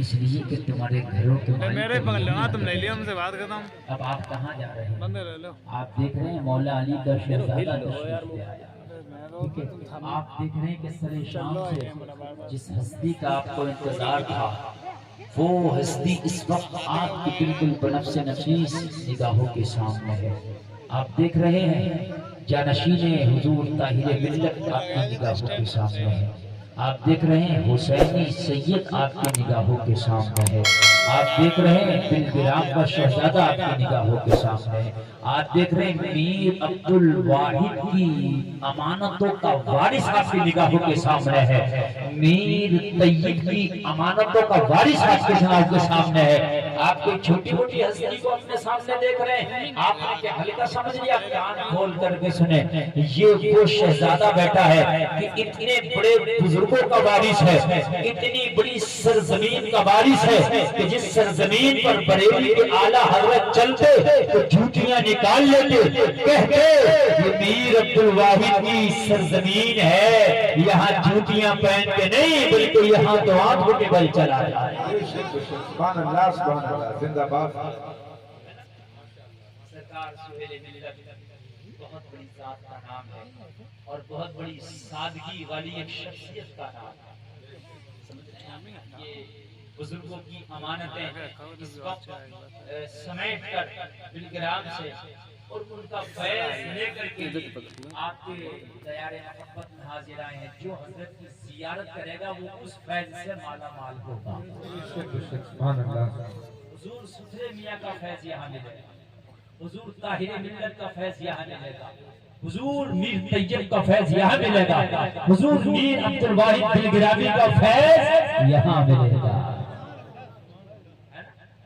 اس لیے کہ تمہارے گھروں کے میرے پکڑ لو تم لے لیا ہم سے بات کرتا ہوں. اب آپ کہاں جا رہے ہیں؟ بندے لے لو. آپ دیکھ رہے ہیں مولا علی کا شہزادہ تشریف لے آیا. ٹھیک ہے، آپ دیکھ رہے ہیں کہ سر شام سے جس ہستی کا آپ کو انتظار تھا وہ ہستی اس وقت آپ کی بالکل بنفس نفیس نگاہوں کے سامنے ہے. آپ دیکھ رہے ہیں جانشین حضور طاہر ملت آپ کی نگاہوں کے سامنے ہے. آپ دیکھ رہے ہیں حسینی سید آپ کی نگاہوں کے سامنے ہے. آپ دیکھ رہے ہیں بلگرام کا شہزادہ آپ کی نگاہوں کے سامنے ہے. آپ دیکھ رہے ہیں میر عبد الواحد کی امانتوں کا وارث آپ کی نگاہوں کے سامنے ہے. میر طیب کی امانتوں کا وارث آپ کے سامنے ہے. آپ کوئی چھوٹی موٹی ہستی کو اپنے سامنے دیکھ رہے ہیں، آپ نے کیا ہلکا سمجھ لیا؟ کان کھول کر کے سنیں، یہ وہ شہزادہ بیٹھا ہے کہ اتنے بڑے بزرگوں کا وارث ہے، اتنی بڑی سرزمین کا وارث ہے کہ جس سرزمین پر بریلی کے اعلیٰ حضرت چلتے تو جھوٹیاں نکال لیتے، کہتے یہ میر عبد الواحد کی سرزمین ہے، یہاں جھوٹیاں پہن کے نہیں بلکہ یہاں تو آنکھوں کے بل چلا ہے. سبحان اللہ سبحان اللہ زندہ باد. سرکار سہیل ملت بہت بڑی ذات کا نام ہے اور بہت بڑی سادگی والی ایک شخصیت کا نام ہے. یہ بزرگوں کی امانتیں اس وقت سمیٹ کر بلگرام سے اور ان کا فیض لے کر کے آپ کے دیار محبت میں حاضر آئے ہیں. جو حضرت کی زیارت کرے گا وہ اس فیض سے مالا مال ہوگا. سبحان اللہ. حضور سترے میاں کا فیض یہاں ملے گا، حضور طاہر ملت کا فیض یہاں ملے گا، حضور میر طیب کا فیض یہاں ملے گا، حضور میر عبد الواحد بلگرامی کا فیض یہاں ملے گا.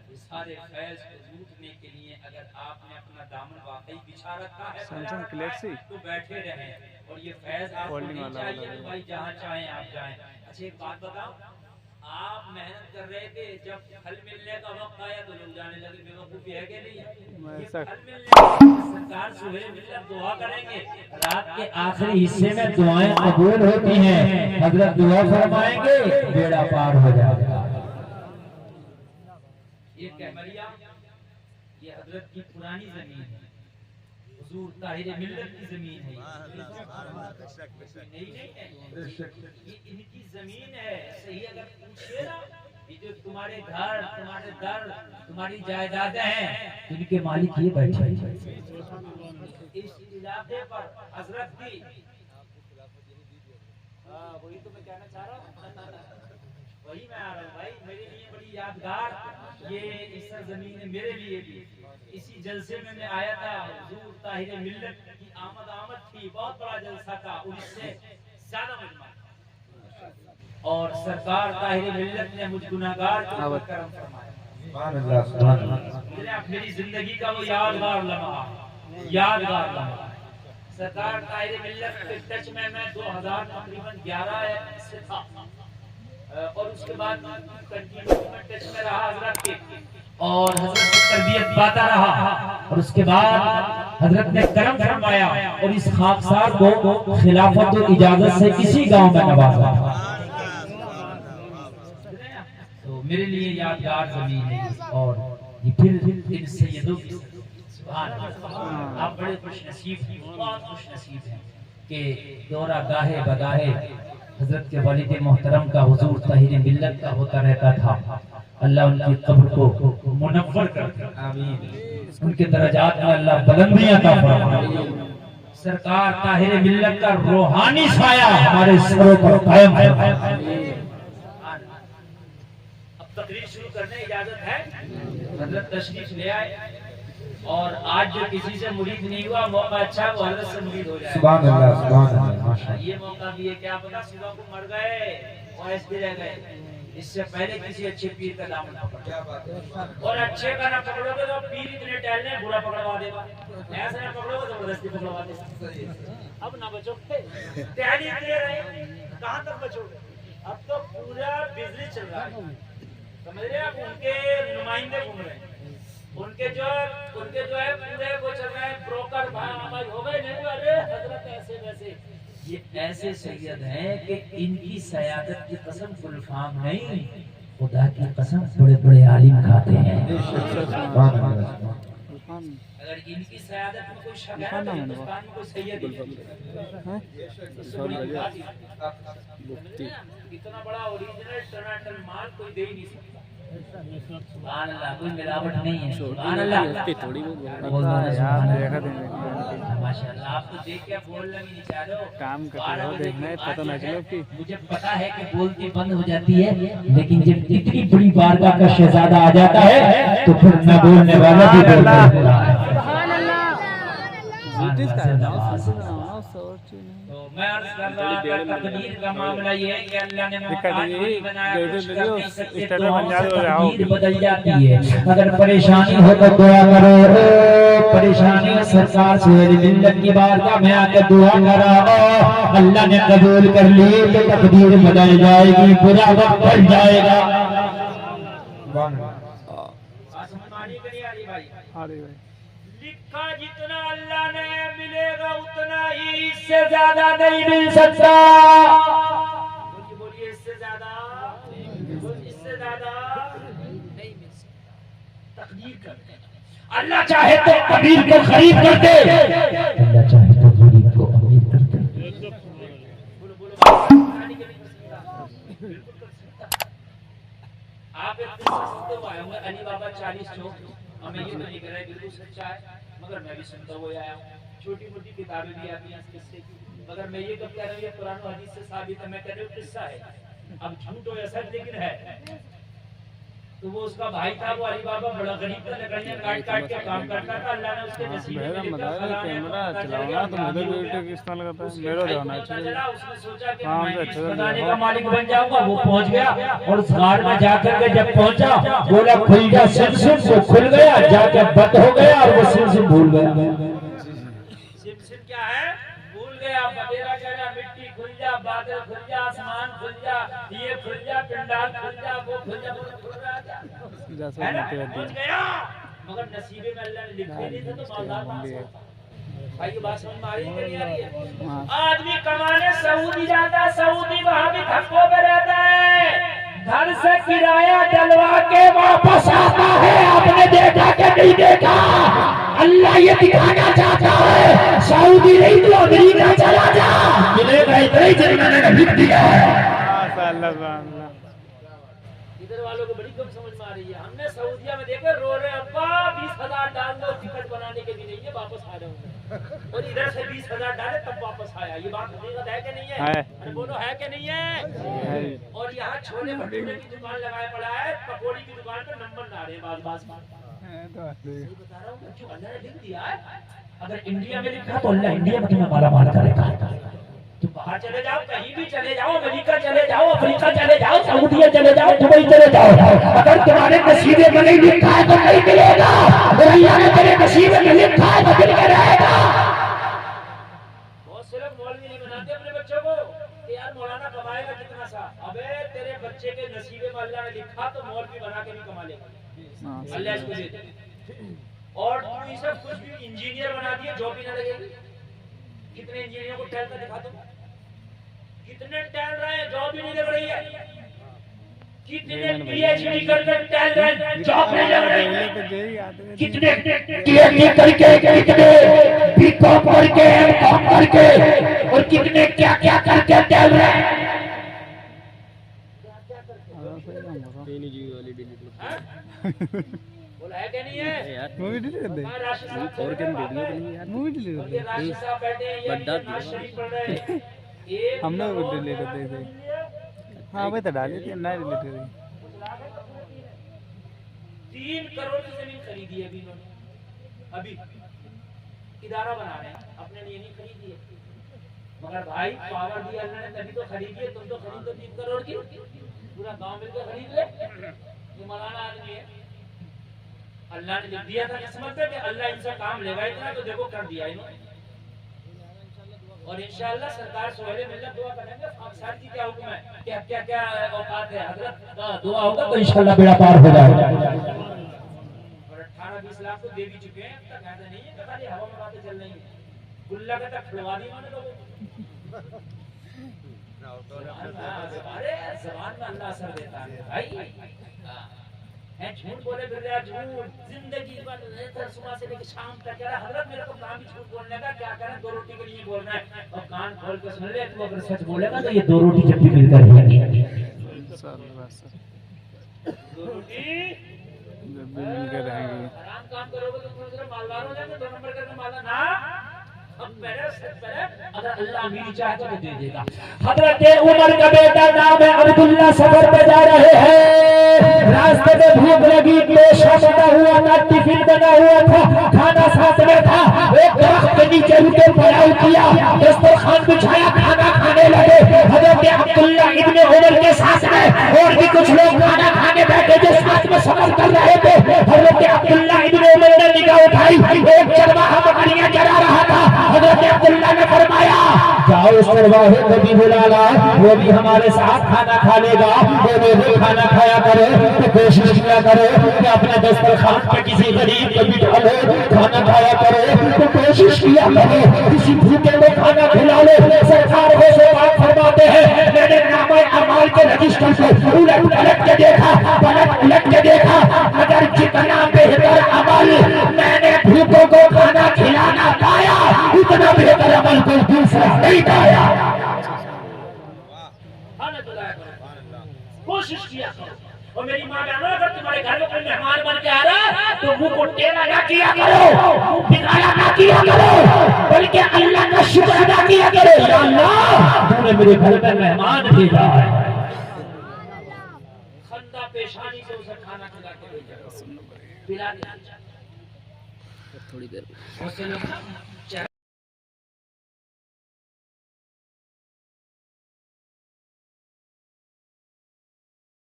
اس سارے فیض کو لوٹنے کے لیے اگر آپ نے اپنا دامن واقعی بچھا رکھا ہے تو بیٹھے رہیں اور یہ فیض آپ کو نہیں چاہیے تو بھائی جہاں چاہیں آپ جائیں. اچھا ایک بات بتاؤ، آپ محنت کر رہے تھے، جب پھل ملنے کا وقت آیا تو لوگ جانے لگے بے وقوفی ہے کہ نہیں ہے؟ یہ پھل ملنے کا سرکار سہیل ملت دعا کریں گے، رات کے آخری حصے میں دعائیں قبول ہوتی ہیں. حضرت دعا فرمائیں گے بیڑا پار ہو جائے گا. یہ کیمریا یہ حضرت کی پرانی زمین ہے، حضور طاہر ملت کی زمین ہے، نہیں ہے، یہ ان کی زمین ہے. صحیح اگر پوچھے نا یہ جو تمہارے گھر تمہارے در تمہاری جائیدادیں ہیں ان کے مالک یہ بیٹھے ہیں. اس علاقے پر حضرت کی وہی تو میں کہنا چاہ رہا ہوں، وہی میں آ رہا ہوں بھائی. میرے لیے بڑی یادگار یہ اس سرزمین ہے، میرے لیے بھی. اسی جلسے میں میں آیا تھا، حضور طاہر ملت کی آمد تھی، بہت بڑا جلسہ تھا، 19 سے زیادہ مجمع اور سرکار طاہر ملت نے مجھ گناہگار کے اوپر کرم فرمایا. سبحان اللہ سبحان اللہ. میری زندگی کا وہ یادگار لمحہ، یادگار لمحہ. سرکار طاہر ملت کے ٹچ میں 2000 تقریباً 11 سے تھا اور اس کے بعد کنٹینیوٹی میں ٹچ میں رہا حضرت کے اور حضرت کی تربیت پاتا رہا اور اس کے بعد حضرت نے کرم فرمایا اور اس خاکسار کو خلافت و اجازت سے اسی گاؤں میں نوازا. تو میرے لیے یادگار زمین ہے اور یہ پھر ان سیدوں کی سبحان اللہ. آپ بڑے خوش نصیب ہیں، بہت خوش نصیب ہیں کہ دورہ گاہے بگاہے حضرت کے والد محترم کا حضور طاہر ملت کا ہوتا رہتا تھا. اللہ ان کی قبر کو منور کرے، آمین. ان کے درجات میں اللہ بلندیاں عطا فرمائے. سرکار طاہر ملت کا روحانی سایہ ہمارے سروں پر قائم فرمائے. اب تقریر شروع کرنے اجازت ہے؟ حضرت تشریف لے آئے اور آج جو کسی سے مرید نہیں ہوا موقع اچھا ہے وہ حضرت سے مرید ہو جائے. سبحان اللہ سبحان اللہ. یہ موقع بھی ہے، کیا پتا صبح کو مر گئے اور ایسے بھی رہ گئے، اس سے پہلے کسی اچھے پیر کا دامن پکڑو اور اچھے کا نہ پکڑو گے تو پیر اتنے ٹہل لیں برا پکڑوا دے گا، ایسے نہ پکڑو گے زبردستی پکڑوا دے گا. اب نہ بچو ٹہل اتنے رہے کہاں تک بچو گے؟ اب تو پورا بزنس چل رہا ہے، سمجھ رہے آپ. ان کے نمائندے گھوم رہے ہیں، ان کے جو ہے پورے وہ چل رہے ہیں بروکر بھائی ہو گئے نہیں. ارے حضرت ایسے ویسے یہ ایسے سید ہیں کہ ان کی سیادت کی قسم گلفام نہیں، خدا کی قسم بڑے بڑے عالم کھاتے ہیں. سبحان اللہ اگر ان کی سیادت میں کوئی شک ہے تو ہندوستان میں کوئی سید ہی نہیں. اتنا بڑا اوریجنل ٹرناٹل مال کوئی دے ہی نہیں سکتا. سبحان اللہ, کوئی ملاوٹ نہیں ہے. سبحان اللہ, تھوڑی ماشاء اللہ. آپ تو دیکھ کے بولنا بھی نہیں چاہ رہے ہو, کام کرتے ہو, دیکھنا ہے پتہ نہ چلو کہ مجھے پتا ہے کہ بولتی بند ہو جاتی ہے, لیکن جب اتنی بڑی بارگاہ کا شہزادہ آ جاتا ہے تو پھر نہ بولنے والا بھی بولتا ہے. تو میں عرض کر رہا کہ تقدیر کا معاملہ یہ ہے کہ اللہ نے محتاج بنایا, کچھ کر نہیں سکتے تو تقدیر بدل جاتی ہے. اگر پریشانی ہو تو دعا کرو, پریشانی سرکار سہیل ملت کی بارگاہ میں آ کے دعا کرا, اللہ نے قبول کر لی تو تقدیر بدل جائے گی, برا وقت بڑھ جائے گا. لکھا جتنا اللہ نے ملے گا اتنا ہی, اس سے زیادہ نہیں مل سکتا. بولیے اس سے زیادہ, اس سے زیادہ نہیں مل سکتا. تقدیر کرتے اللہ چاہے تو امیر کو غریب کر دے, اللہ چاہے تو غریب کو امیر کر دے. آپ ایک قصہ سنتے ہوئے آئے ہوں گے, علی بابا 40 چوک. ہمیں یہ نہیں کہہ رہا ہے بالکل سچا ہے, مگر میں بھی سنتا ہوا آیا ہوں. چھوٹی موٹی کتابیں بھی آتی ہیں اس قصے کی, مگر میں یہ کب کہہ رہا ہوں یہ قرآن و حدیث سے ثابت ہے. میں کہہ رہا ہوں قصہ ہے, اب جھوٹ ہو یا سچ لیکن ہے. تو وہ اس کا بھائی تھا, وہ علی بابا بڑا غریب تھا, لکڑیاں کاٹ کاٹ کے کام کرتا تھا. اللہ نے اس کے نصیب میں خزانے کا مالک بن جاؤں گا. وہ پہنچ گیا اور اس غار میں جا کر کے جب پہنچا بولا کھل جا سمسم, وہ کھل گیا, جا کے بند ہو گیا اور وہ سمسم بھول گیا. سمسم کیا ہے؟ بھول گیا. مدیرہ کہنا مٹی کھل جا, بادل کھل جا, آسمان کھل جا, یہ کھل جا, پنڈال کھل جا, وہ کھل جا, پہنچ گیا. مگر نصیبے میں اللہ نے لکھے نہیں تھا تو مالدار وہاں سے. بھائی بات سمجھ میں آ رہی ہے کہ نہیں آ رہی ہے؟ آدمی کمانے سعودی جاتا ہے, سعودی وہاں بھی دھکوں میں رہتا ہے, گھر سے کرایہ ڈلوا کے واپس آتا ہے. آپ نے دیکھا کہ نہیں دیکھا؟ اللہ یہ دکھانا چاہتا ہے سعودی نہیں تو امریکہ چلا جا, ملے گا اتنا ہی جب میں نے لکھ دیا ہے. ادھر والوں کو بڑی کم سمجھ میں آ رہی ہے. ہم نے سعودیہ میں دیکھا رو رہے ابا 20,000 ڈال دو, ٹکٹ بنانے کے بھی نہیں ہے, واپس آ رہے ہوں, اور ادھر سے 20,000 ڈالے تب واپس آیا. یہ بات حقیقت ہے کہ نہیں ہے؟ بولو ہے کہ نہیں ہے؟ اور یہاں چھولے بھٹورے کی دکان لگائے پڑا ہے, پکوڑی کی دکان پہ نمبر نہ رہے باز باز بتا رہا ہوں جو اللہ نے لکھ دیا ہے. اگر انڈیا میں لکھا تو اللہ انڈیا میں تمہیں مالا مال کرے گا. تم باہر چلے جاؤ, کہیں بھی چلے جاؤ, امریکہ چلے جاؤ, افریقہ چلے جاؤ, سعودیہ چلے جاؤ, دبئی چلے جاؤ, اگر تمہارے نصیبے میں نہیں لکھا ہے تو نہیں ملے گا, اور اللہ نے تیرے نصیبے میں لکھا ہے تو مل کے رہے گا. بہت سے لوگ مولوی نہیں بناتے اپنے بچوں کو کہ یار مولانا کمائے گا کتنا سا. ابے تیرے بچے کے نصیبے میں اللہ نے لکھا تو مولوی بنا کے بھی کما لے گا, اللہ اس کو دے دے. اور تو یہ سب کچھ بھی انجینئر بنا دیے, جاب بھی نہ لگے گی. کتنے انجینئر کو ٹہل کر دکھا دو, کتنے ٹہل رہے ہیں, جاب بھی نہیں لگ رہی ہے. کتنے پی ایچ ڈی کر کے ٹہل رہے ہیں, جاب نہیں لگ رہی ہے. کتنے ٹی ایچ ڈی کر کے, کتنے بی کام کر کے, ایم کام کر کے, اور کتنے کیا کیا کر کے ٹہل رہے ہیں. بولا ہے کہ نہیں ہے؟ راشد صاحب بیٹھے ہیں, شریف پڑھ رہے ہیں. ہم نے وہ ڈیلیٹ ہوتے تھے. ہاں میں تو ڈالی تھی, نہ ڈیلیٹ ہوئی. 3 کروڑ کی زمین خریدی ہے ابھی انہوں نے, ابھی ادارہ بنا رہے ہیں, اپنے لیے نہیں خریدی ہے. مگر بھائی پاور دی اللہ نے تبھی تو خریدی ہے. تم تو خرید دو 3 کروڑ کی, پورا گاؤں مل کے خرید لے. یہ مولانا آدمی ہے, اللہ نے لکھ دیا تھا قسمت میں کہ اللہ ان سے کام لے گا اتنا, تو دیکھو کر دیا انہوں نے. اور انشاءاللہ سرکار سہیل ملت دعا کریں گے. خاکسار کی کیا حکم ہے, کیا کیا کیا اوقات ہے حضرت, دعا ہوگا تو انشاءاللہ بیڑا پار ہو جائے گا. اور 18-20 لاکھ تو دے بھی چکے ہیں, تک ایسا نہیں ہے کہ خالی ہوا میں باتیں چل رہی ہیں. گلہ کے تک کھلوا دی انہوں نے. ارے زبان میں اللہ اثر دیتا ہے بھائی. جھوٹ بولے پھر رہا جھوٹ زندگی بھر صبح سے لے کے شام تک کہہ رہا حضرت میرے کو کام بھی جھوٹ بولنے کا کیا کریں 2 روٹی کے لیے بولنا ہے اور کان کھول کے سن لے تو اگر سچ بولے گا تو یہ 2 روٹی جب بھی مل کر ہی آتی ہے. 2 روٹی جب بھی مل کے رہیں گے. حرام کام کرو گے تو دوسرے مالدار ہو جائیں گے 2 نمبر کر کے مالا نہ اگر اللہ امیر چاہے تو دے دے گا. حضرت عمر کا بیٹا نام ہے عبداللہ سفر پہ جا رہے ہیں. راستے میں بھوک لگی پیشہ بنا ہوا تھا ٹفن بنا ہوا تھا کھانا ساتھ میں تھا. ایک درخت کے نیچے رکے پڑاؤ کیا دسترخوان بچھایا کھانا کھانے لگے. حضرت عبداللہ ابن عمر کے ساتھ میں اور بھی کچھ لوگ کھانا کھانے بیٹھے جو ساتھ میں سفر کر رہے تھے. حضرت عبداللہ ابن عمر نے نگاہ اٹھائی ایک چرواہا بکریاں چرا رہا تھا. حضرت عبداللہ نے فرمایا جاؤ اس چرواہے کو بھی بلا لا وہ بھی ہمارے ساتھ کھانا کھا لے گا. وہ بھی کھانا کھایا کرے تو کوشش کیا کرے کہ اپنے دسترخوان پہ کسی غریب کو بٹھا لے کھانا کھایا کرے تو کوشش کیا کرے کسی بھوکے کو کھانا کھلا لے. سرکار وہ سے بات فرماتے ہیں میں نے نامہ اعمال کے رجسٹر کو الٹ پلٹ کے دیکھا الٹ کے دیکھا مگر جتنا بہتر عمل میں نے بھوکوں کو کھانا کھلانا پایا اتنا بہتر عمل کوئی دوسرا نہیں پایا. کوشش کیا کرو. اور میری ماں کہنا اگر تمہارے گھر میں کوئی مہمان بن کے آ رہا تو منہ کو ٹیڑھا نہ کیا کرو بگاڑا نہ کیا کرو بلکہ اللہ کا شکر ادا کیا کرو. یا اللہ تو نے میرے گھر میں مہمان بھیجا ہے. خندہ پیشانی سے اسے کھانا کھلا کے بھیجا پلا دیا. تھوڑی دیر